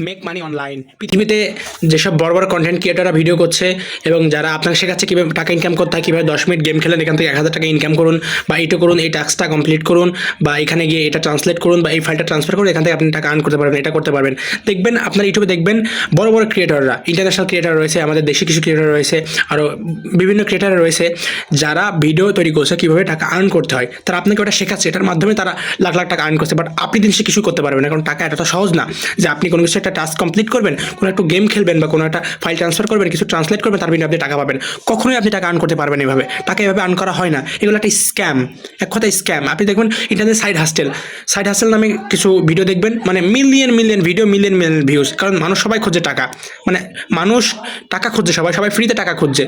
Make money online. পৃথিবীতে যেসব বড় বড় কন্টেন্ট ক্রিয়েটাররা ভিডিও করছে এবং যারা আপনাকে শেখাচ্ছে কীভাবে টাকা ইনকাম করতে হয়, কীভাবে 10 মিনিট গেম খেলেন এখান থেকে 1000 টাকা ইনকাম করুন, বা এইটা করুন, এই টাস্কটা কমপ্লিট করুন, বা এখানে গিয়ে এটা ট্রান্সলেট করুন, বা এই ফাইলটা ট্রান্সফার করুন, এখান থেকে আপনি টাকা আর্ন করতে পারবেন, এটা করতে পারবেন। দেখবেন আপনার ইউটিউবে দেখবেন বড় বড় ক্রিয়েটাররা, ইন্টারন্যাশনাল ক্রিয়েটার রয়েছে, আমাদের দেশি কিছু ক্রিয়েটার রয়েছে, আরও বিভিন্ন ক্রিয়েটার রয়েছে যারা ভিডিও তৈরি করছে কীভাবে টাকা আর্ন করতে হয়। তারা আপনাকে ওটা শেখাচ্ছে, এটার মাধ্যমে তারা লাখ লাখ টাকা আর্ন করছে। বাট আপনি জিনিসটা কিছু করতে পারবেন না, কারণ টাকা এতটা সহজ না যে আপনি কোনো কিছু একটা টাস্ক কমপ্লিট করবেন, কোনো একটা গেম খেলবেন, বা কোনো একটা ফাইল ট্রান্সফার করবেন, কিছু ট্রান্সলেট করবেন, তার বিনিময়ে আপনি টাকা পাবেন। কখনোই আপনি টাকা আর্ন করতে পারবেন এভাবে। টাকা এভাবে আর্ন করা হয় না, এগুলো একটা স্ক্যাম, এক কথায় স্ক্যাম। আপনি দেখবেন ইন্টারনেট সাইড হাসেল নামে কিছু ভিডিও দেখবেন, মানে million million video, million million views. কারণ মানুষ সবাই খুঁজছে টাকা, মানে মানুষ টাকা খুঁজছে, সবাই ফ্রিতে টাকা খুঁজছে,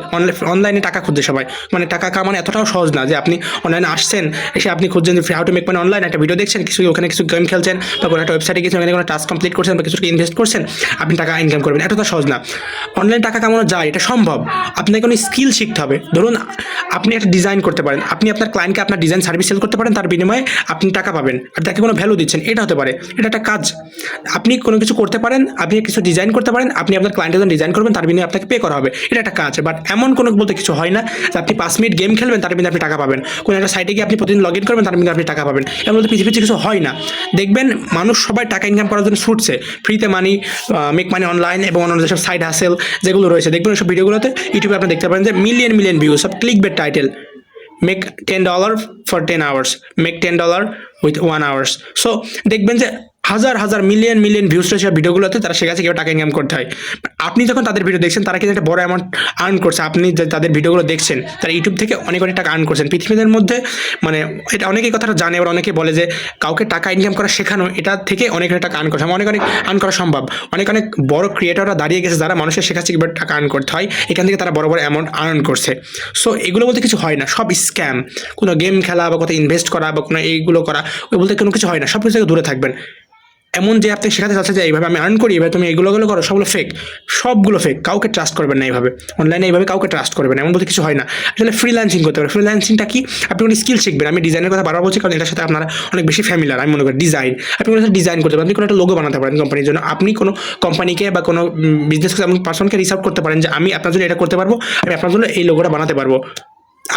অনলাইনে টাকা খুঁজছে সবাই। মানে টাকা কামানো এতটাও সহজ না যে আপনি অনলাইনে আসছেন, এসে আপনি খুঁজছেন যে how to make money online, একটা ভিডিও দেখছেন, ওখানে কিছু গেম খেলছেন, বা কোনো একটা ওয়েবসাইটে গেছেন, ওখানে কোনো টাস্ক কমপ্লিট করছেন, বা কিছু ইনভেস্ট করছেন, আপনি টাকা ইনকাম করবেন। এতটা সহজ না। অনলাইন টাকা কামানো যায়, এটা সম্ভব। আপনাকে কোনো স্কিল শিখতে হবে। ধরুন আপনি একটা ডিজাইন করতে পারেন, আপনি আপনার ক্লায়েন্টকে আপনার ডিজাইন সার্ভিস সেল করতে পারেন, তার বিনিময়ে আপনি টাকা পাবেন, আর তাকে কোনো ভ্যালু দিচ্ছেন, এটা হতে পারে। এটা একটা কাজ। আপনি কোনো কিছু করতে পারেন, আপনি কিছু ডিজাইন করতে পারেন, আপনি আপনার ক্লায়েন্টের জন্য ডিজাইন করবেন, তার বিনিময়ে আপনাকে পে করা হবে, এটা একটা কাজ। বাট এমন কোনো বলতে কিছু হয় না যে আপনি 5 মিনিট গেম খেলবেন, তার বিনিময়ে আপনি টাকা পাবেন। কোনো একটা সাইটে গিয়ে আপনি প্রতিদিন লগ ইন করবেন, তার বিনিময়ে আপনি টাকা পাবেন। এমন বলতে পৃথিবীতে কিছু হয় না। দেখবেন মানুষ সবাই টাকা ইনকাম করার জন্য ছুটছে, ফ্রিতে মানি, মেক মানি অনলাইন এবং অন্য যেসব সাইড হাসেল যেগুলো রয়েছে, দেখবেন সব ভিডিওগুলোতে ইউটিউবে আপনি দেখতে পারেন যে মিলিয়ন মিলিয়ন ভিউজ, সব click bait title, make $10 for 10 hours, make $10 with 1 hours। So দেখবেন যে হাজার হাজার মিলিয়ন মিলিয়ন ভিউজ রয়েছে ভিডিওগুলোতে, তারা শেখাচ্ছে কীভাবে টাকা ইনকাম করতে হয়। আপনি যখন তাদের ভিডিও দেখছেন, তারা কিন্তু একটা বড় অ্যামাউন্ট আর্ন করছে। আপনি তাদের ভিডিওগুলো দেখছেন, তারা ইউটিউব থেকে অনেক অনেক টাকা আর্ন করছেন। পৃথিবীর মধ্যে মানে এটা অনেকেই কথাটা জানে, আবার অনেকে বলে যে কাউকে টাকা ইনকাম করা শেখানো, এটা থেকে অনেক অনেক টাকা আর্ন করা অনেক অনেক আর্ন করা সম্ভব। অনেক অনেক বড় ক্রিয়েটররা দাঁড়িয়ে গেছে, যারা মানুষের শেখাচ্ছে কীভাবে টাকা আর্ন করতে হয়, এখান থেকে তারা বড় বড় অ্যামাউন্ট আর্ন করছে। সো এগুলো বলতে কিছু হয় না, সব স্ক্যাম। কোনো গেম খেলা বা কোথাও ইনভেস্ট করা বা কোনো এইগুলো করা, ওই বলতে কোনো কিছু হয় না। সব কিছু থেকে দূরে থাকবেন। এমন যে আপনি শেখাতে চাচ্ছে যে এইভাবে আমি আর্ন করি, এবার তুমি এগুলো করো, সবগুলো ফেক। কাউকে ট্রাস্ট করবেন না এইভাবে, অনলাইনে এইভাবে কাউকে ট্রাস্ট করবেন না, এমন বলতে কিছু হয় না। আসলে ফ্রিল্যান্সিং করতে পারে। ফ্রিল্যান্সিংটা কি? আপনি কোনো স্কিল শিখবেন। আমি ডিজাইনের কথা বারবার বলছি, কারণ এটার সাথে আপনারা অনেক বেশি ফ্যামিলিয়ার। আমি মনে করি ডিজাইন, আপনি কোনো ডিজাইন করতে পারেন, আপনি কোনো একটা লোগো বানাতে পারেন কোম্পানির জন্য, আপনি কোনো কোম্পানিকে বা কোনো বিজনেস এমন পার্সনকে রিচ আউট করতে পারেন যে আমি আপনার জন্য এটা করতে পারবো, আমি আপনার জন্য এই লোগোটা বানাতে পারবো।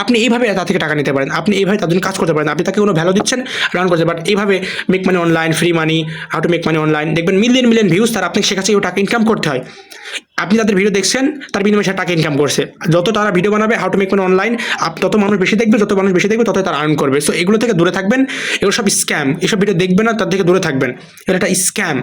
আপনি এইভাবে তার থেকে টাকা নিতে পারেন, আপনি এইভাবে তার জন্য কাজ করতে পারেন, আপনি তাকে কোনো ভ্যালু দিচ্ছেন, রান করতে। বাট এইভাবে make money online, free money, how to make money online, দেখবেন মিলিয়ন মিলিয়ন ভিউজ, তারা আপনাকে শেখাচ্ছে ও টাকা ইনকাম করতে হয়। আপনি তাদের ভিডিও দেখছেন, তার বিনিময়ে সে টাকা ইনকাম করছে। যত তারা ভিডিও বানাবে how to make money online, তত মানুষ বেশি দেখবে, তত তারা আর্ন করবে। সো এগুলো থেকে দূরে থাকবেন। এগুলো সব স্ক্যাম। এসব ভিডিও দেখবেন না, তার থেকে দূরে থাকবেন। এটা একটা স্ক্যাম।